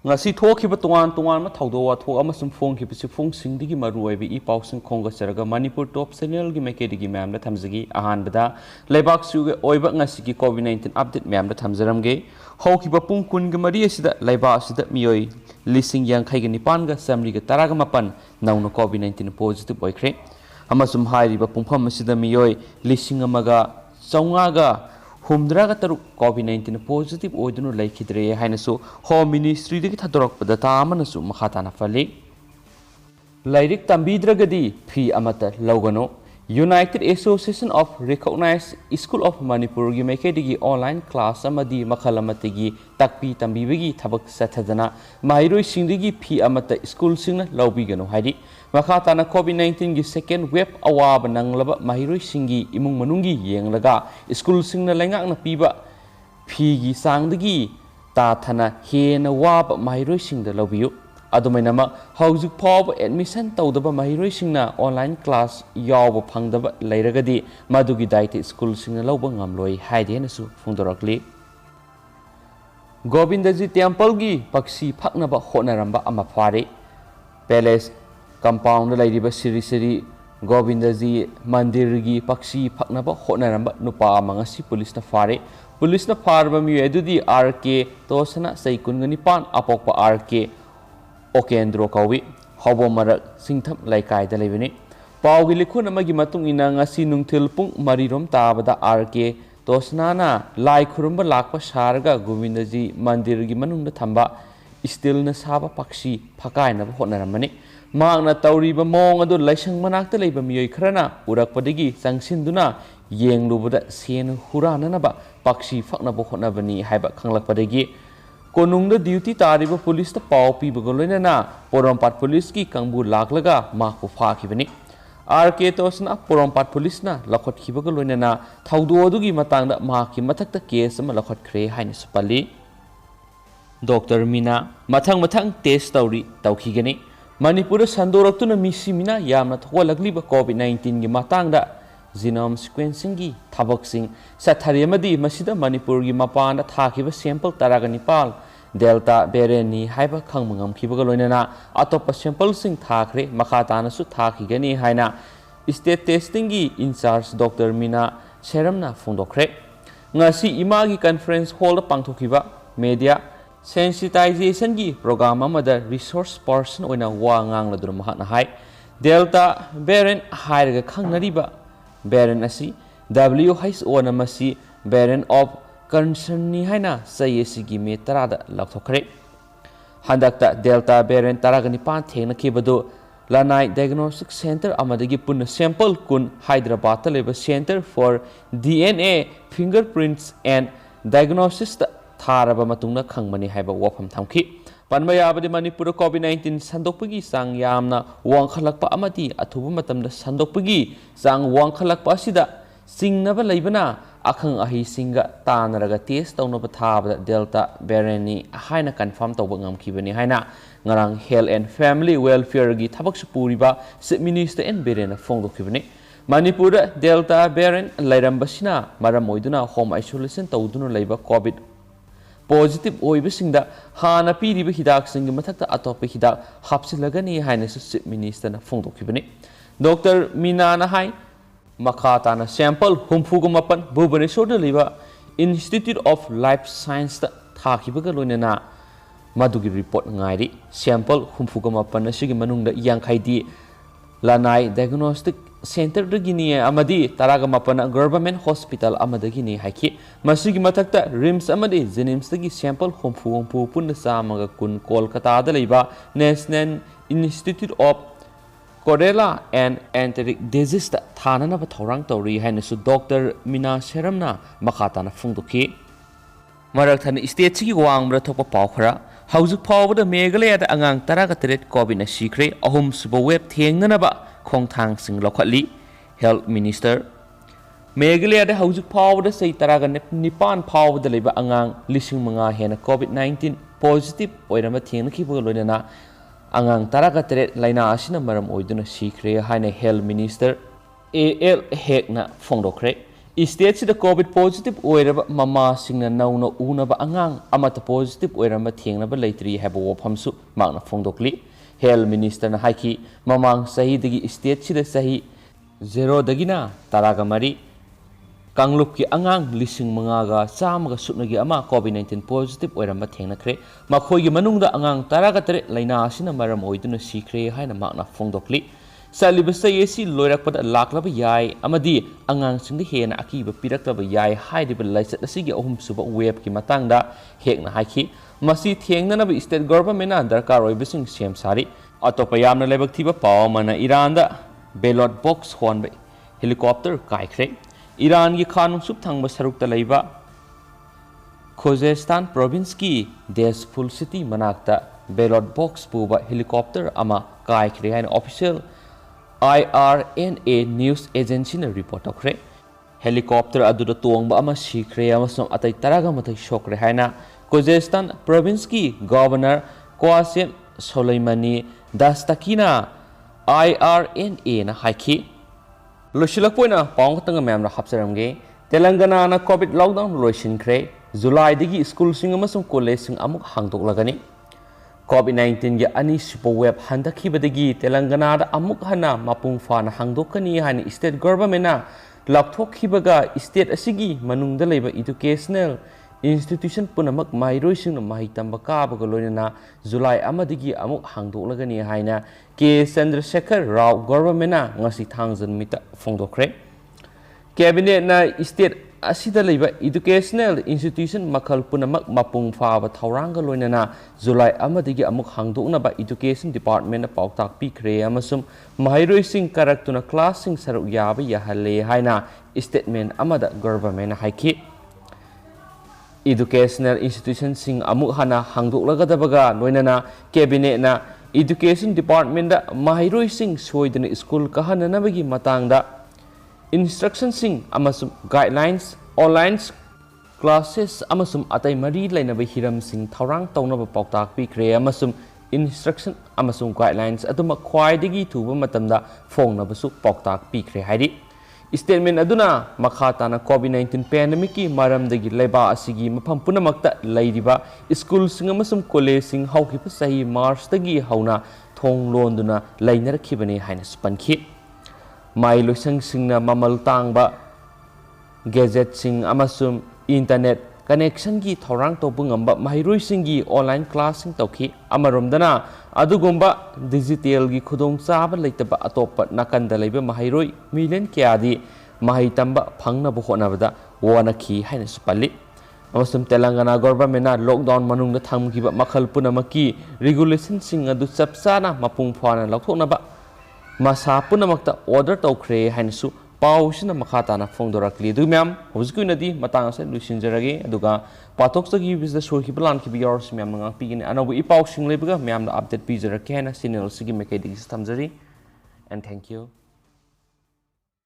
ngasi thokhiba tongan tongan ma thaudo wa thok amasum phongkhiba sifung singdigi maruoibi I pausing khonga saraga Manipur top channel gi mekedi mam da thamjigi ahan bada lebak suge oiba ngasi gi COVID-19 update mam da thamjaramge hokhiba pung kun gi mari asida leba asida mioi lising yang khai gi nipan ga samri ga taraga mapan nauna COVID-19 positive oikhre amasum hairiba pungpham asida mioi lising amaga chaunga ga humdraga taruk COVID-19 positive oidunu laikhidre hainasu Home Ministry dagi thadorok data amanasu makhatana fali lairik tambidragadi phi amata lawgano United Association of Recognized School of Manipur gi mekedigi online class amadi makhalamati takpi tambibigi thabak sathadana mairoi singdigi phi amata school singna lawbigano haidi makhatana COVID-19 gi second wave awab nanglaba mahiroi singi imung manungi yenglaga school singna lengakna piba phi gi sangdagi ta thana hena wab mahiroi singda lawbiyu adumainama haujuk phaw admission tawdaba mahiroi singna online class yawba phangdaba leiragadi madugi daite school singna lawba ngamloi haidenasu phungdorakli Govindaji temple gi pakshi phaknaba honaramba ama phare palace compound lairiba siri siri Govindaji mandir gi pakshi phaknaba honaramba nupa mangasi police na fare police na farba mi edudi RK tosana saikungani pan apokpa RK Okendro kawi hobo marak singtham laikai da lebini pawgi likhun amagi matung ina ngasi nungthil pung marirom tabada RK tosnana lai khurumba lakpa sharga Govindaji mandir gi manungda thamba still na saba pakshi phakai na honaramani magna tawriba mong adu laisang manakta leiba miyoi khrana urakpadigi sangsinduna yenglubada sen hurana ba pakshi phakna bo honabani haiba khanglakpadigi konungda duty tariba police ta paw pi bagoloina na Porompat police ki kangbu laklaga ma ko phakibani RK tosna Porompat police na lakhot khibagoloina na thaudo adugi matangda ma ki mathakta case ma lakhot khre haini supali Dr. Mina mathang test tawri tawkhigani Manipur sandoraktuna misimina yamna tholagliba COVID-19 gi matangda genome sequencing gi thabaksing sathariamadi masida Manipur gi mapanda thakiba sample taraganipal delta variant ni haiba khangmangam khibaga loinana atopa sample sing thakre makhatana su thakigani haina state testing gi in charge Dr. Mina Seramna phungdokre ngasi imagi conference hall da pangthokiba media sensitization gi program amada resource person oina wa ngangladru mahana hai delta variant hairaga khangnariba variant asi WHO na masi variant of concern ni haina sayesi gi me tarada lakthokre handakta delta variant taragani pan thengna khibadu Lanai Diagnostic Center amadagi punna sample kun Hyderabad leba Center for DNA Fingerprints and Diagnosis Tharaba matungna khangmani haiba wafam thamki panmayabadi Manipur COVID-19 sandokpagi sang yamna wangkhalakpa amati athuba matamda sandokpagi sang wangkhalakpa asida singnaba leibana akhang ahi singa tanaraga test tawnaba thabada delta variant ni haina confirm tawba ngamkhibani haina ngarang health and family welfare gi thabak supuriba minister and berena phongdokhibani Manipur delta variant lairambasina maram oiduna home isolation tawduna leiba covid positive oibasingda hana piriba hidak singi mathakta atopa hidak hapsilagani hainasu chief minister na phongdokhibani Dr. Mina na hai makata na sample humfugumapan Bhubaneswar da liba Institute of Life Science ta thakibaga loinana madugi report ngairi sample humfugumapan asigi manungda yangkhaidi Lanai Diagnostic Center dagini amadi taragamapan government hospital amadagini haiki masigi mathakta RIMS amadi Jenims dagi sample humfu punna samaga kun Kolkata da leiba National Institute of Cholera and Enteric Disease ta thanana ba thorang tori hainasu Dr. Mina Seramna makhatana phungdokhi marakthani state chi wangbra thopa pawkhara haujuk phawbada Meghalaya da angang taraga tret COVID na sikre ahum suba web thengnana ba khongthang sing lokhatli health minister Meghalaya da haujuk phawbada sei taraga nipan phawbada leba angang lising manga hena COVID-19 positive oirama thengna khiba loinana angang taraga tret laina asina maram oiduna sikre haina health minister AL Hekna phongdokre ꯏꯁꯇꯦꯠꯁꯤꯗ covid positive ꯑꯣꯏꯔꯕ ꯃꯃꯥꯁꯤꯡꯅ ꯅꯧꯅ ꯎꯅꯕ ꯑꯉꯥꯡ ꯑꯃꯠꯇ positive ꯑꯣꯏꯔꯝꯕ ꯊꯦꯡꯅꯕ ꯂꯩꯇ꯭ꯔꯤ ꯍꯥꯏꯕ ꯋꯥꯐꯝꯁꯨ ꯃꯍꯥꯛꯅ ꯐꯣꯡꯗꯣꯛꯂꯤ꯫ ꯍꯦꯜꯊ ꯃꯤꯅꯤꯁꯇꯔꯅ ꯍꯥꯏꯈꯤ ꯃꯃꯥꯡ ꯆꯍꯤꯗꯒꯤ ꯏꯁꯇꯦꯠꯁꯤꯗ ꯆꯍꯤ 0ꯗꯒꯤꯅ 13 ꯀꯥꯡꯂꯨꯞꯀꯤ ꯑꯉꯥꯡ 5,500ꯒ 100ꯒ ꯁꯨꯞꯅꯒꯤ ꯑꯃ ꯀꯣꯚꯤꯗ-19 ꯄꯣꯖꯤꯇꯤꯚ ꯑꯣꯏꯔꯝꯕ ꯊꯦꯡꯅꯈ꯭ꯔꯦ꯫ ꯃꯈꯣꯏꯒꯤ ꯃꯅꯨꯡꯗ ꯑꯉꯥꯡ 13 ꯂꯩꯅꯥ ꯑꯁꯤꯅ ꯃꯔꯝ ꯑꯣꯏꯗꯨꯅ ꯁꯤꯈ꯭ꯔꯦ ꯍꯥꯏꯅ ꯃꯍꯥꯛꯅ ꯐꯣꯡꯗꯣꯛꯂꯤ꯫ ꯆꯠꯂꯤꯕ ꯆꯍꯤ ꯑꯁꯤ ꯂꯣꯏꯔꯛꯄꯗ ꯂꯥꯛꯂꯕ ꯌꯥꯏ ꯑꯃꯗꯤ ꯑꯉꯥꯡꯁꯤꯡꯗ ꯍꯦꯟꯅ ꯑꯀꯤꯕ ꯄꯤꯔꯛꯂꯕ ꯌꯥꯏ ꯍꯥꯏꯔꯤꯕ ꯂꯥꯏꯆꯠ ꯑꯁꯤꯒꯤ ꯑꯍꯨꯝꯁꯨꯕ ꯋꯦꯕꯀꯤ ꯃꯇꯥꯡꯗ ꯍꯦꯛꯅ ꯍꯥꯏꯈꯤ꯫ ꯃꯁꯤ ꯊꯦꯡꯅꯅꯕ ꯁ꯭ꯇꯦꯠ ꯒꯚꯔꯟꯃꯦꯟꯠꯅ ꯗꯔꯀꯥꯔ ꯑꯣꯏꯕꯁꯤꯡ ꯁꯦꯝ ꯁꯥꯔꯤ꯫ ꯑꯇꯣꯞꯄ ꯌꯥꯝꯅ ꯂꯥꯏꯕꯛ ꯊꯤꯕ ꯄꯥꯎ ꯑꯃꯅ ꯏꯔꯥꯟꯗ ꯕꯦꯂꯣꯠ ꯕꯣꯛꯁ ꯍꯣꯟꯕ ꯍꯦꯂꯤꯀꯣꯞꯇꯔ ꯀꯥꯏꯈ꯭ꯔꯦ꯫ ꯏꯔꯥꯟꯒꯤ ꯈꯥ ꯅꯣꯡꯆꯨꯞ ꯊꯪꯕ ꯁꯔꯨꯛꯇ ꯂꯩꯕ ꯈꯣꯖꯦꯁ꯭ꯇꯥꯟ ꯄ꯭ꯔꯣꯚꯤꯟꯁꯀꯤ ꯗꯦꯁꯐꯨꯜ ꯁꯤꯇꯤ ꯃꯅꯥꯛꯇ ꯕꯦꯂꯣꯠ ꯕꯣꯛꯁ ꯄꯨꯕ ꯍꯦꯂꯤꯀꯣꯞꯇꯔ ꯑꯃ ꯀꯥꯏꯈ꯭ꯔꯦ ꯍꯥꯏꯅ ꯑꯣꯐꯤꯁꯤꯌꯦꯜ IRNA ꯅ꯭ꯌꯨꯁ ꯑꯦꯖꯦꯟꯁꯤꯅ ꯔꯤꯄꯣꯔꯠ ꯇꯧꯈ꯭ꯔꯦ꯫ ꯍꯦꯂꯤꯀꯣꯞꯇꯔ ꯑꯗꯨꯗ ꯇꯣꯡꯕ ꯑꯃ ꯁꯤꯈ꯭ꯔꯦ ꯑꯃꯁꯨꯡ ꯑꯇꯩ 19 ꯁꯣꯛꯈ꯭ꯔꯦ ꯍꯥꯏꯅ ꯈꯣꯖꯦꯁ꯭ꯇꯥꯟ ꯄ꯭ꯔꯣꯚꯤꯟꯁꯀꯤ ꯒꯚꯔꯅꯔ ꯀ꯭ꯋꯥꯁꯦꯝ ꯁꯣꯂꯩꯃꯥꯅꯤ ꯗꯁꯇꯀꯤꯅ IRNAꯅ ꯍꯥꯏꯈꯤ꯫ ꯂꯣꯏꯁꯤꯜꯂꯛꯄ ꯑꯣꯏꯅ ꯄꯥꯎ ꯈꯛꯇꯪ ꯃꯌꯥꯝꯅ ꯍꯥꯞꯆꯔꯝꯒꯦ꯫ ꯇꯦꯂꯪꯒꯅꯥꯅ ꯀꯣꯚꯤꯗ ꯂꯣꯛꯗꯥꯎꯟ ꯂꯣꯏꯁꯤꯟꯈ꯭ꯔꯦ꯫ ꯖꯨꯂꯥꯏꯗꯒꯤ ꯁ꯭ꯀꯨꯜꯁꯤꯡ ꯑꯃꯁꯨꯡ ꯀꯣꯂꯦꯖꯁꯤꯡ ꯑꯃꯨꯛ ꯍꯥꯡꯗꯣꯛꯂꯒꯅꯤ꯫ ꯀꯣꯚꯤꯗ-19ꯒꯤ ꯑꯅꯤꯁꯨꯕ ꯋꯦꯕ ꯍꯟꯊꯈꯤꯕꯗꯒꯤ ꯇꯦꯂꯪꯒꯅꯥꯗ ꯑꯃꯨꯛ ꯍꯟꯅ ꯃꯄꯨꯡ ꯐꯥꯅ ꯍꯥꯡꯗꯣꯛꯀꯅꯤ ꯍꯥꯏꯅ ꯁ꯭ꯇꯦꯠ ꯒꯚꯔꯟꯃꯦꯟꯠꯅ ꯂꯥꯎꯊꯣꯛꯈꯤꯕꯒ ꯁ꯭ꯇꯦꯠ ꯑꯁꯤꯒꯤ ꯃꯅꯨꯡꯗ ꯂꯩꯕ ꯏꯗꯨꯀꯦꯁꯅꯦꯜ ꯏꯟꯁꯇꯤꯇ꯭ꯌꯨꯁꯟ ꯄꯨꯝꯅꯃꯛ ꯃꯍꯩꯔꯣꯏꯁꯤꯡꯅ ꯃꯍꯩ ꯇꯝꯕ ꯀꯥꯕꯒ ꯂꯣꯏꯅꯅ ꯖꯨꯂꯥꯏ 1ꯗꯒꯤ ꯑꯃꯨꯛ ꯍꯥꯡꯗꯣꯛꯂꯒꯅꯤ ꯍꯥꯏꯅ ꯀꯦ. ꯆꯟꯗ꯭ꯔꯁꯦꯈꯔ ꯔꯥꯎ ꯒꯚꯔꯟꯃꯦꯟꯠꯅ ꯉꯁꯤ ꯊꯥꯡꯖ ꯅꯨꯃꯤꯠꯇ ꯐꯣꯡꯗꯣꯛꯈ꯭ꯔꯦ꯫ ꯀꯦꯕꯤꯅꯦꯠꯅ ꯁ꯭ꯇꯦꯠ ꯑꯁꯤꯗ ꯂꯩꯕ ꯏꯗꯨꯀꯦꯁꯅꯦꯜ ꯏꯟꯁꯇꯤꯇ꯭ꯌꯨꯁꯟ ꯃꯈꯜ ꯄꯨꯝꯅꯃꯛ ꯃꯄꯨꯡ ꯐꯥꯕ ꯊꯧꯔꯥꯡꯒ ꯂꯣꯏꯅꯅ ꯖꯨꯂꯥꯏ 1ꯗꯒꯤ ꯑꯃꯨꯛ ꯍꯥꯡꯗꯣꯛꯅꯕ ꯏꯗꯨꯀꯦꯁꯟ ꯗꯤꯄꯥꯔꯠꯃꯦꯟꯠꯅ ꯄꯥꯎꯇꯥꯛ ꯄꯤꯈ꯭ꯔꯦ ꯑꯃꯁꯨꯡ ꯃꯍꯩꯔꯣꯏꯁꯤꯡ ꯀꯥꯔꯛꯇꯨꯅ ꯀ꯭ꯂꯥꯁꯁꯤꯡ ꯁꯔꯨꯛ ꯌꯥꯕ ꯌꯥꯍꯜꯂꯦ ꯍꯥꯏꯅ ꯁ꯭ꯇꯦꯠꯃꯦꯟꯠ ꯑꯃꯗ ꯒꯚꯔꯟꯃꯦꯟꯠꯅ ꯍꯥꯏꯈꯤ꯫ ꯏꯗꯨꯀꯦꯁꯅꯦꯜ ꯏꯟꯁꯇꯤꯇ꯭ꯌꯨꯁꯟꯁꯤꯡ ꯑꯃꯨꯛ ꯍꯟꯅ ꯍꯥꯡꯗꯣꯛꯂꯒꯗꯕꯒ ꯂꯣꯏꯅꯅ ꯀꯦꯕꯤꯅꯦꯠꯅ ꯏꯗꯨꯀꯦꯁꯟ ꯗꯤꯄꯥꯔꯠꯃꯦꯟꯠꯗ ꯃꯍꯩꯔꯣꯏꯁꯤꯡ ꯁꯣꯏꯗꯅ ꯁ꯭ꯀꯨꯜ ꯀꯥꯍꯟꯅꯅꯕꯒꯤ ꯃꯇꯥꯡꯗ ꯏꯟꯁꯇ꯭ꯔꯛꯁꯟꯁꯤꯡ ꯑꯃꯁꯨꯡ ꯒꯥꯏꯗꯂꯥꯏꯟꯁ, ꯑꯣꯟꯂꯥꯏꯟ ꯀ꯭ꯂꯥꯁꯦꯁ ꯑꯃꯁꯨꯡ ꯑꯇꯩ ꯃꯔꯤ ꯂꯩꯅꯕ ꯍꯤꯔꯝꯁꯤꯡ ꯊꯧꯔꯥꯡ ꯇꯧꯅꯕ ꯄꯥꯎꯇꯥꯛ ꯄꯤꯈ꯭ꯔꯦ ꯑꯃꯁꯨꯡ ꯏꯟꯁꯇ꯭ꯔꯛꯁꯟ ꯑꯃꯁꯨꯡ ꯒꯥꯏꯗꯂꯥꯏꯟꯁ ꯑꯗꯨꯃꯛ ꯈ꯭ꯋꯥꯏꯗꯒꯤ ꯊꯨꯕ ꯃꯇꯝꯗ ꯐꯣꯡꯅꯕꯁꯨ ꯄꯥꯎꯇꯥꯛ ꯄꯤꯈ꯭ꯔꯦ ꯍꯥꯏꯔꯤ꯫ ꯁ꯭ꯇꯦꯠꯃꯦꯟꯠ ꯑꯗꯨꯅ ꯃꯈꯥ ꯇꯥꯅ ꯀꯣꯚꯤꯗ-19 ꯄꯦꯟꯗꯦꯃꯤꯛꯀꯤ ꯃꯔꯝꯗꯒꯤ ꯂꯩꯕꯥꯛ ꯑꯁꯤꯒꯤ ꯃꯐꯝ ꯄꯨꯝꯅꯃꯛꯇ ꯂꯩꯔꯤꯕ ꯁ꯭ꯀꯨꯜꯁꯤꯡ ꯑꯃꯁꯨꯡ ꯀꯣꯂꯦꯖꯁꯤꯡ ꯍꯧꯈꯤꯕ ꯆꯍꯤ ꯃꯥꯔꯆꯇꯒꯤ ꯍꯧꯅ ꯊꯣꯡ ꯂꯣꯟꯗꯨꯅ ꯂꯩꯅꯔꯛꯈꯤꯕꯅꯤ ꯍꯥꯏꯅꯁꯨ ꯄꯟꯈꯤ꯫ ꯃꯍꯩꯂꯣꯏꯁꯪꯁꯤꯡꯅ ꯃꯃꯜ ꯇꯥꯡꯕ ꯒꯦꯖꯦꯠꯁꯤꯡ ꯑꯃꯁꯨꯡ ꯏꯟꯇꯔꯅꯦꯠ ꯀꯅꯦꯛꯁꯟꯒꯤ ꯊꯧꯔꯥꯡ ꯇꯧꯕ ꯉꯝꯕ ꯃꯍꯩꯔꯣꯏꯁꯤꯡꯒꯤ ꯑꯣꯟꯂꯥꯏꯟ ꯀ꯭ꯂꯥꯁꯁꯤꯡ ꯇꯧꯈꯤ꯫ ꯑꯃꯔꯣꯝꯗꯅ ꯑꯗꯨꯒꯨꯝꯕ ꯗꯤꯖꯤꯇꯦꯜꯒꯤ ꯈꯨꯗꯣꯡꯆꯥꯕ ꯂꯩꯇꯕ ꯑꯇꯣꯞꯄ ꯅꯥꯀꯟꯗ ꯂꯩꯕ ꯃꯍꯩꯔꯣꯏ ꯃꯤꯂꯤꯌꯟ ꯀꯌꯥꯗꯤ ꯃꯍꯩ ꯇꯝꯕ ꯐꯪꯅꯕ ꯍꯣꯠꯅꯕꯗ ꯋꯥꯅꯈꯤ ꯍꯥꯏꯅꯁꯨ ꯄꯜꯂꯤ꯫ ꯑꯃꯁꯨꯡ ꯇꯦꯂꯪꯒꯥꯅꯥ ꯒꯚꯔꯟꯃꯦꯟꯠꯅ ꯂꯣꯛꯗꯥꯎꯟ ꯃꯅꯨꯡꯗ ꯊꯝꯈꯤꯕ ꯃꯈꯜ ꯄꯨꯝꯅꯃꯛꯀꯤ ꯔꯤꯒꯨꯂꯦꯁꯟꯁꯤꯡ ꯑꯗꯨ ꯆꯞ ꯆꯥꯅ ꯃꯄꯨꯡ ꯐꯥꯅ ꯂꯧꯊꯣꯛꯅꯕ ꯃꯁꯥ ꯄꯨꯝꯅꯃꯛꯇ ꯑꯣꯔꯗꯔ ꯇꯧꯈ꯭ꯔꯦ ꯍꯥꯏꯅꯁꯨ ꯄꯥꯎꯁꯤꯅ ꯃꯈꯥ ꯇꯥꯅ ꯐꯣꯡꯗꯣꯔꯛꯂꯤ꯫ ꯑꯗꯨ ꯃꯌꯥꯝ ꯍꯧꯖꯤꯛꯀꯤ ꯑꯣꯏꯅꯗꯤ ꯃꯇꯥꯡ ꯑꯁꯤꯗ ꯂꯣꯏꯁꯤꯟꯖꯔꯒꯦ ꯑꯗꯨꯒ ꯄꯥꯊꯣꯛꯆꯈꯤꯕꯁꯤꯗ ꯁꯣꯏꯈꯤꯕ ꯂꯥꯟꯈꯤꯕ ꯌꯥꯎꯔꯁꯨ ꯃꯌꯥꯝꯅ ꯉꯥꯛꯄꯤꯒꯅꯤ꯫ ꯑꯅꯧꯕ ꯏꯄꯥꯎꯁꯤꯡ ꯂꯩꯕꯒ ꯃꯌꯥꯝꯗ ꯑꯞꯗꯦꯠ ꯄꯤꯖꯔꯛꯀꯦ ꯍꯥꯏꯅ ꯆꯦꯅꯦꯜ ꯑꯁꯤꯒꯤ ꯃꯥꯏꯀꯩꯗꯒꯤ ꯊꯝꯖꯔꯤ꯫ N thank you.